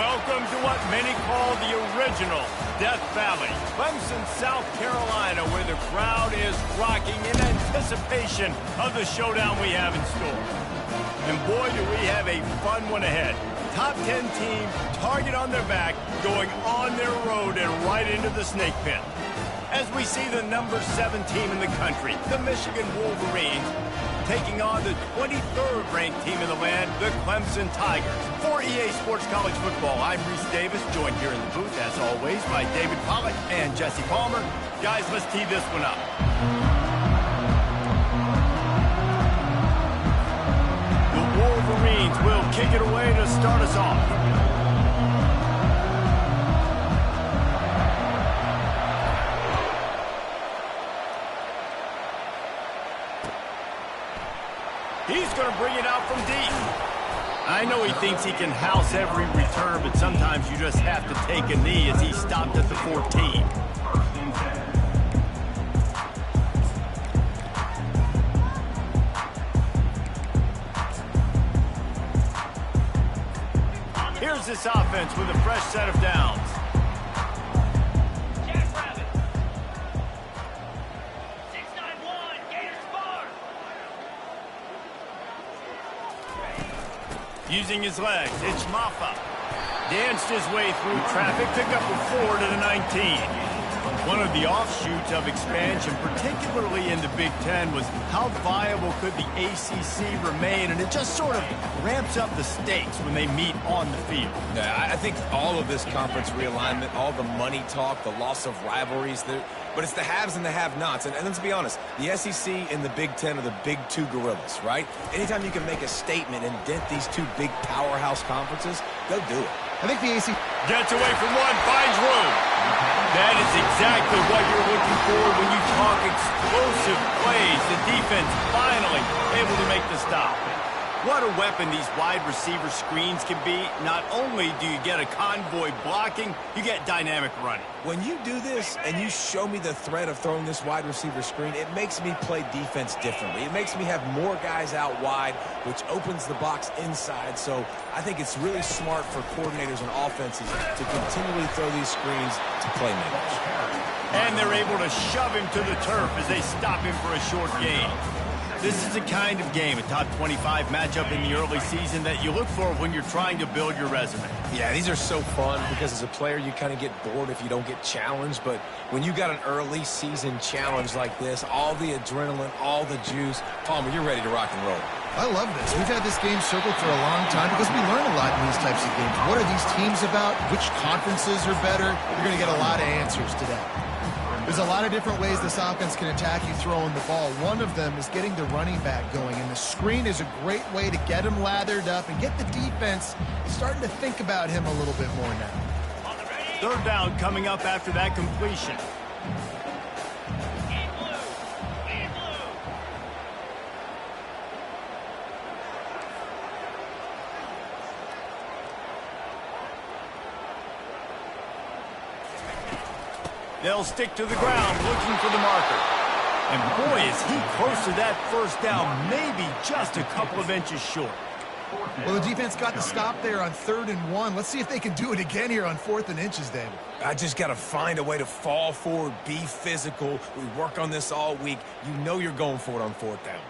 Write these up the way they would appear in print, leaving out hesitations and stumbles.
Welcome to what many call the original Death Valley, Clemson, South Carolina, where the crowd is rocking in anticipation of the showdown we have in store. And boy, do we have a fun one ahead. Top 10 team, target on their back, going on their road and right into the snake pit. As we see the number 7 team in the country, the Michigan Wolverines, taking on the 23rd ranked team in the land, the Clemson Tigers. For EA Sports College Football, I'm Reese Davis, joined here in the booth, as always, by David Pollack and Jesse Palmer. Guys, let's tee this one up. The Wolverines will kick it away to start us off. He's going to bring it out from deep. I know he thinks he can house every return, but sometimes you just have to take a knee as he stopped at the 14. Here's this offense with a fresh set of downs. Using his legs, it's Maffa. Danced his way through traffic, picked up a 4 to the 19. One of the offshoots of expansion, particularly in the Big Ten, was how viable could the ACC remain, and it just sort of ramps up the stakes when they meet on the field. Yeah, I think all of this conference realignment, all the money talk, the loss of rivalries, but it's the haves and the have-nots. And let's be honest, the SEC and the Big Ten are the big two gorillas, right? Anytime you can make a statement and dent these two big powerhouse conferences, go do it. I think the ACC gets away from one, finds room. That is exactly what you're looking for when you talk explosive plays. The defense finally able to make the stop. What a weapon these wide receiver screens can be. Not only do you get a convoy blocking, you get dynamic running. When you do this and you show me the threat of throwing this wide receiver screen, it makes me play defense differently. It makes me have more guys out wide, which opens the box inside. So I think it's really smart for coordinators and offenses to continually throw these screens to playmakers. And they're able to shove him to the turf as they stop him for a short gain. This is the kind of game, a top 25 matchup in the early season, that you look for when you're trying to build your resume. Yeah, these are so fun because as a player, you kind of get bored if you don't get challenged. But when you got an early season challenge like this, all the adrenaline, all the juice, Palmer, you're ready to rock and roll. I love this. We've had this game circled for a long time because we learn a lot in these types of games. What are these teams about? Which conferences are better? You're going to get a lot of answers today. There's a lot of different ways this offense can attack you throwing the ball. One of them is getting the running back going, and the screen is a great way to get him lathered up and get the defense starting to think about him a little bit more now. Third down coming up after that completion. They'll stick to the ground, looking for the marker. And boy, is he close to that first down, maybe just a couple of inches short. Well, the defense got the stop there on 3rd and 1. Let's see if they can do it again here on 4th and inches, David. I just got to find a way to fall forward, be physical. We work on this all week. You know you're going for it on 4th down.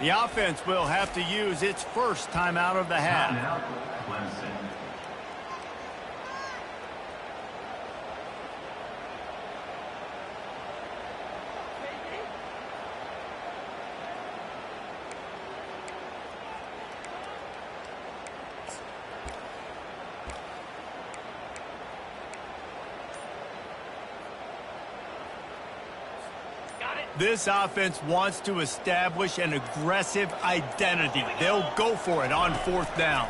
The offense will have to use its first timeout of the half. Timeout, Clemson. This offense wants to establish an aggressive identity. They'll go for it on fourth down.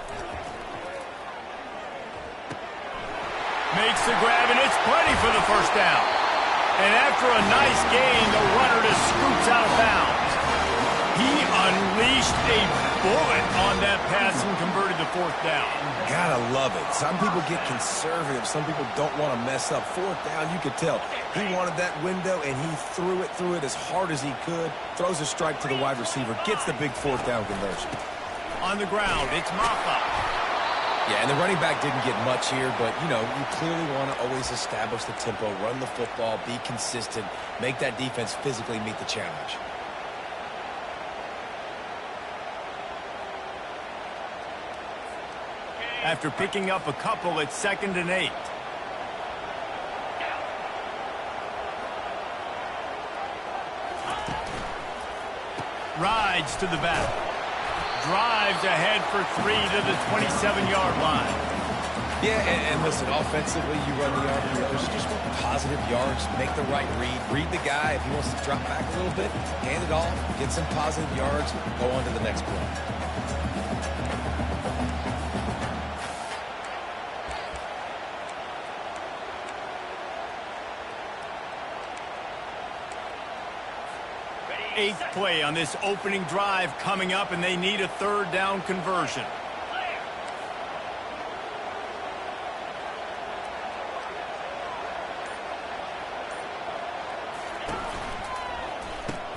Makes the grab, and it's plenty for the first down. And after a nice gain, the runner just scoots out of bounds. He unleashed a bullet on that pass and converted to fourth down. Gotta love it. Some people get conservative. Some people don't want to mess up. Fourth down, you could tell. He wanted that window, and he threw it as hard as he could. Throws a strike to the wide receiver. Gets the big fourth down conversion. On the ground, it's Maffa. Yeah, and the running back didn't get much here, but, you know, you clearly want to always establish the tempo, run the football, be consistent, make that defense physically meet the challenge. After picking up a couple, it's 2nd and 8. Rides to the back. Drives ahead for 3 to the 27-yard line. Yeah, and listen, offensively, you run the RPOs, just want positive yards, make the right read the guy. If he wants to drop back a little bit, hand it off, get some positive yards, go on to the next play. Eighth play on this opening drive coming up, and they need a third down conversion.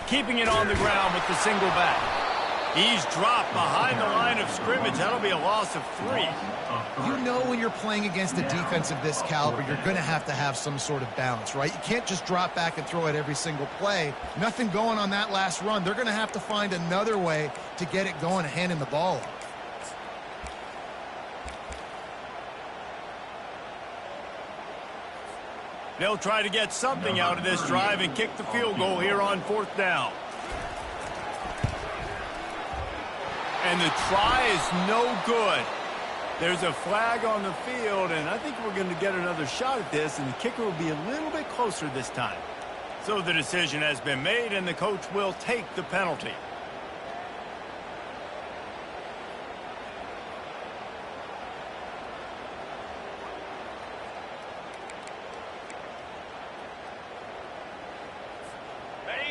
Keeping it on the ground with the single back. He's dropped behind the line of scrimmage. That'll be a loss of 3. You know when you're playing against a defense of this caliber, you're going to have some sort of balance, right? You can't just drop back and throw it every single play. Nothing going on that last run. They're going to have to find another way to get it going and handing the ball off. They'll try to get something out of this drive and kick the field goal here on fourth down. And the try is no good. There's a flag on the field, and I think we're going to get another shot at this, and the kicker will be a little bit closer this time. So the decision has been made, and the coach will take the penalty.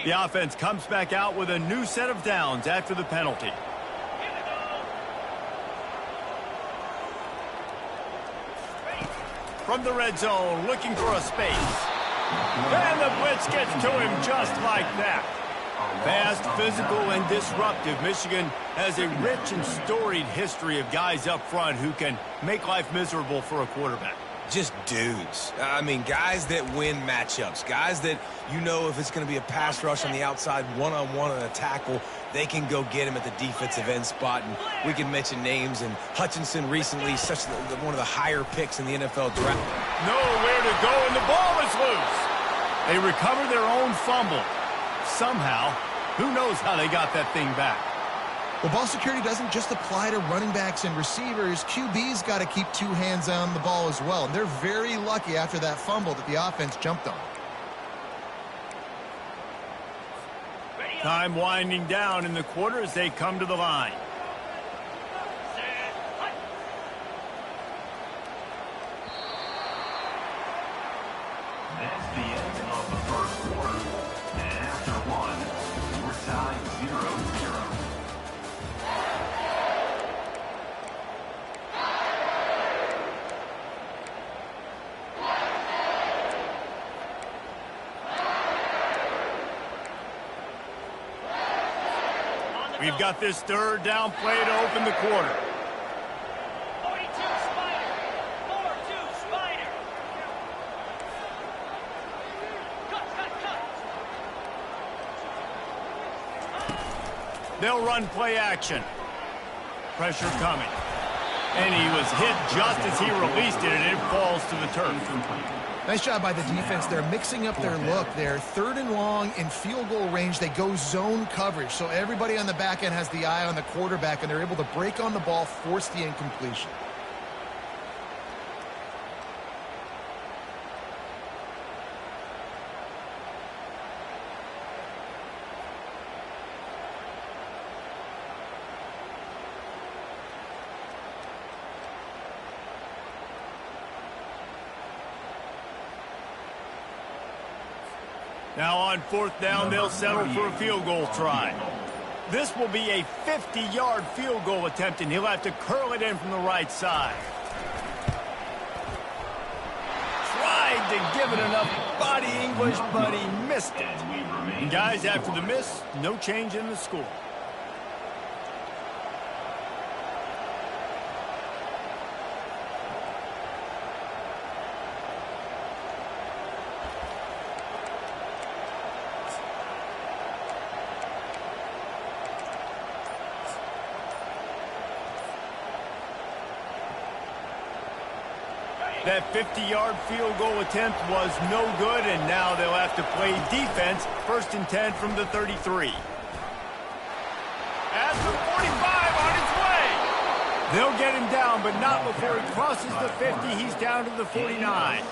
The offense comes back out with a new set of downs after the penalty. From the red zone, looking for a space. And the blitz gets to him just like that. Fast, physical, and disruptive. Michigan has a rich and storied history of guys up front who can make life miserable for a quarterback. Just dudes. I mean, guys that win matchups. Guys that, you know, if it's going to be a pass rush on the outside, one-on-one on a tackle, they can go get him at the defensive end spot. And we can mention names. And Hutchinson recently, one of the higher picks in the NFL draft. Nowhere to go, and the ball is loose. They recover their own fumble. Somehow, who knows how they got that thing back. Well, ball security doesn't just apply to running backs and receivers. QB's got to keep 2 hands on the ball as well. And they're very lucky after that fumble that the offense jumped on. Time winding down in the quarter as they come to the line. That's the end of the first quarter. And after one, we're tied 0-0. We've got this third down play to open the quarter. 42 Spider. 4-2 Spider. Cut. They'll run play action. Pressure coming. And he was hit just as he released it, and it falls to the turf. Nice job by the defense. They're mixing up their look. They're 3rd and long in field goal range. They go zone coverage. So everybody on the back end has the eye on the quarterback, and they're able to break on the ball, force the incompletion. Now on 4th down, they'll settle for a field goal try. This will be a 50-yard field goal attempt, and he'll have to curl it in from the right side. Tried to give it enough body English, but he missed it. And guys, after the miss, no change in the score. That 50-yard field goal attempt was no good, and now they'll have to play defense. 1st and 10 from the 33. At the 45, on his way. They'll get him down, but not before he crosses the 50. He's down to the 49.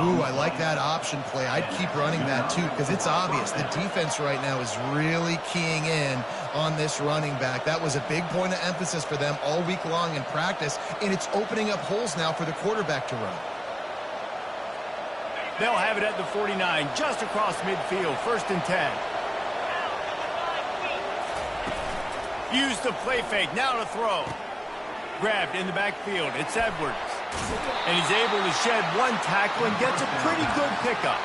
Ooh, I like that option play. I'd keep running that, too, because it's obvious. The defense right now is really keying in on this running back. That was a big point of emphasis for them all week long in practice, and it's opening up holes now for the quarterback to run. They'll have it at the 49, just across midfield, 1st and 10. Use the play fake, now to throw. Grabbed in the backfield, it's Edwards. And he's able to shed one tackle and gets a pretty good pickup.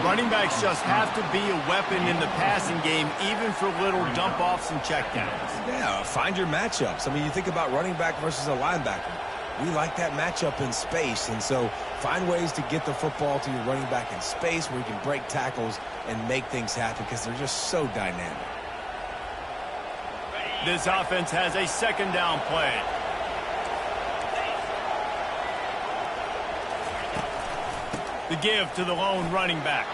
Running backs just have to be a weapon in the passing game, even for little dump-offs and checkdowns. Yeah, find your matchups. I mean, you think about running back versus a linebacker. We like that matchup in space, and so find ways to get the football to your running back in space where you can break tackles and make things happen because they're just so dynamic. This offense has a 2nd down play. The give to the lone running back.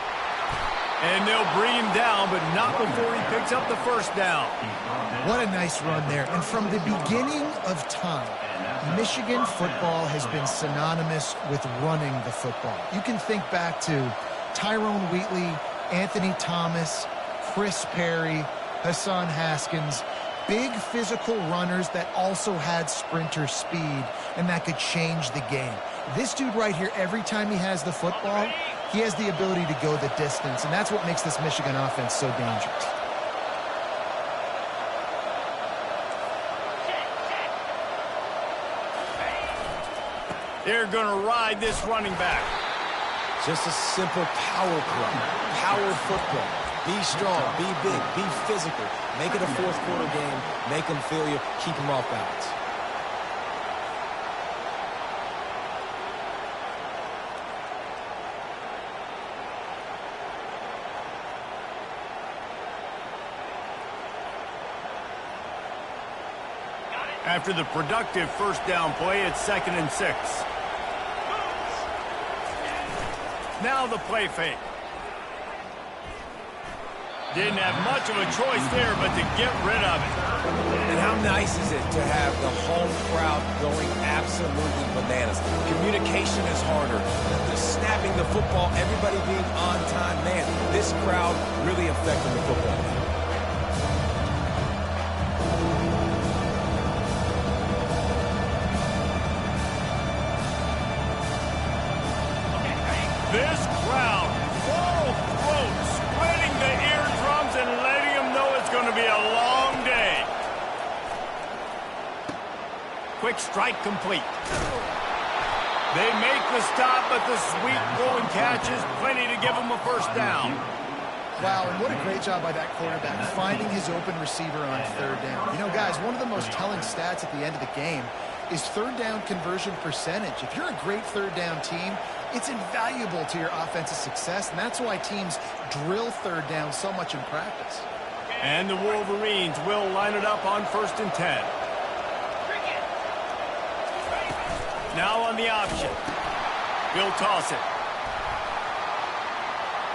And they'll bring him down, but not before he picks up the 1st down. What a nice run there. And from the beginning of time, Michigan football has been synonymous with running the football. You can think back to Tyrone Wheatley, Anthony Thomas, Chris Perry, Hassan Haskins. Big physical runners that also had sprinter speed, and that could change the game. This dude right here, every time he has the football, he has the ability to go the distance, and that's what makes this Michigan offense so dangerous. They're going to ride this running back. Just a simple power play, power football. Be strong, be big, be physical. Make it a 4th quarter game. Make them feel you. Keep them off balance. After the productive 1st down play, it's 2nd and 6. Now the play fake. Didn't have much of a choice there, but to get rid of it. And how nice is it to have the home crowd going absolutely bananas? Communication is harder. The snapping the football, everybody being on time. Man, this crowd really affected the football. This crowd, full throat, spreading the eardrums and letting them know it's going to be a long day. Quick strike complete. They make the stop, but the sweet blowing catch is plenty to give them a 1st down. Wow, and what a great job by that quarterback, finding his open receiver on 3rd down. You know, guys, one of the most telling stats at the end of the game is 3rd down conversion percentage. If you're a great 3rd down team, it's invaluable to your offensive success, and that's why teams drill 3rd down so much in practice. And the Wolverines will line it up on 1st and 10. Now on the option. He'll toss it.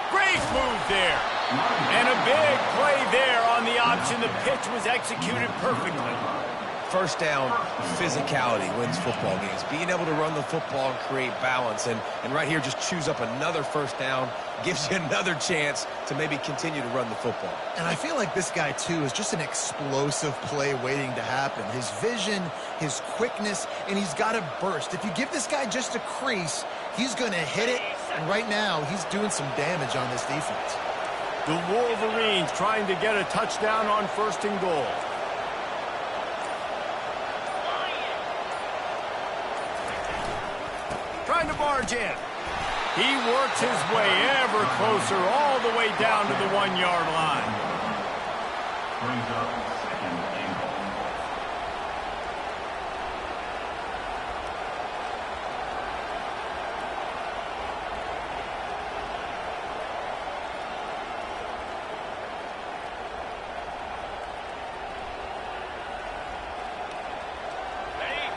Great move there. And a big play there on the option. The pitch was executed perfectly. First down, physicality wins football games. Being able to run the football and create balance. And right here, just choose up another first down. Gives you another chance to maybe continue to run the football. And I feel like this guy, too, is just an explosive play waiting to happen. His vision, his quickness, and he's got a burst. If you give this guy just a crease, he's going to hit it. And right now, he's doing some damage on this defense. The Wolverines trying to get a touchdown on 1st and goal. Trying to barge in. He works his way ever closer all the way down to the 1-yard line. Brings up 2nd and goal.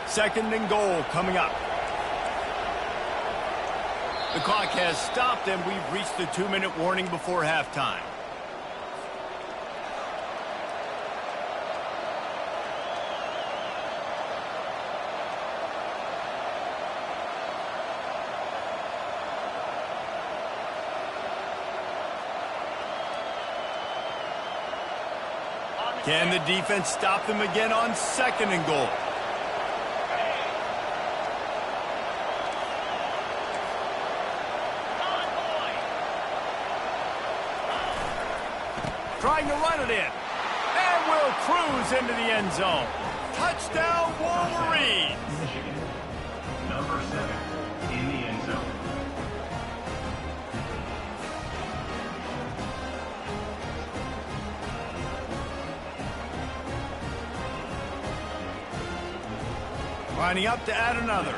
Second and goal coming up. The clock has stopped, and we've reached the 2-minute warning before halftime. Can the defense stop them again on 2nd and goal? Trying to run it in. And will cruise into the end zone. Touchdown, Wolverines! Michigan, number 7 in the end zone. Lining up to add another.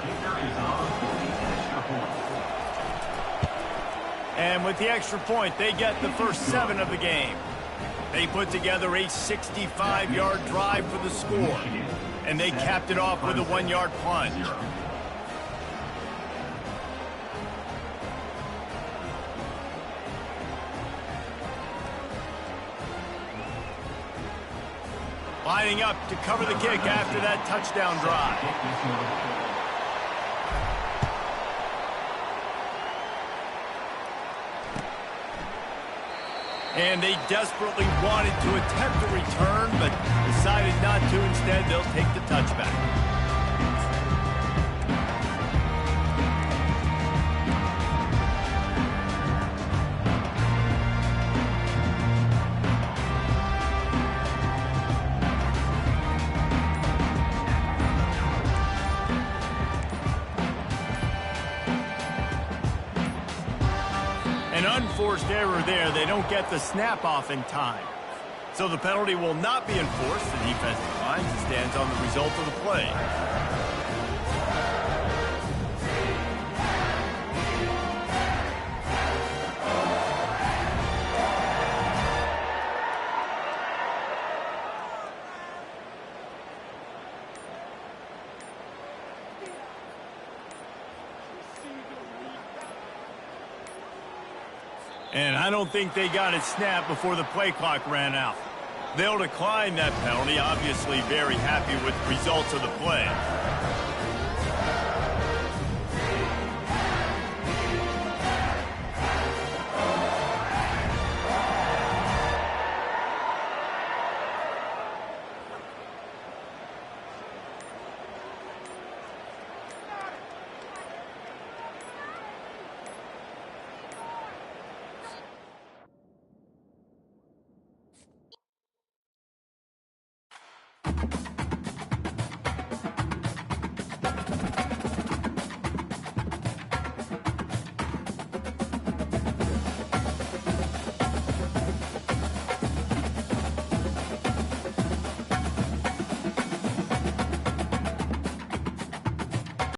And with the extra point, they get the first 7 of the game. They put together a 65-yard drive for the score, and they capped it off with a 1-yard plunge. Lining up to cover the kick after that touchdown drive. And they desperately wanted to attempt a return, but decided not to. Instead, they'll take the touchback. An unforced error there. They don't get the snap off in time. So the penalty will not be enforced. The defense declines and stands on the result of the play. And I don't think they got it snapped before the play clock ran out. They'll decline that penalty, obviously very happy with the results of the play.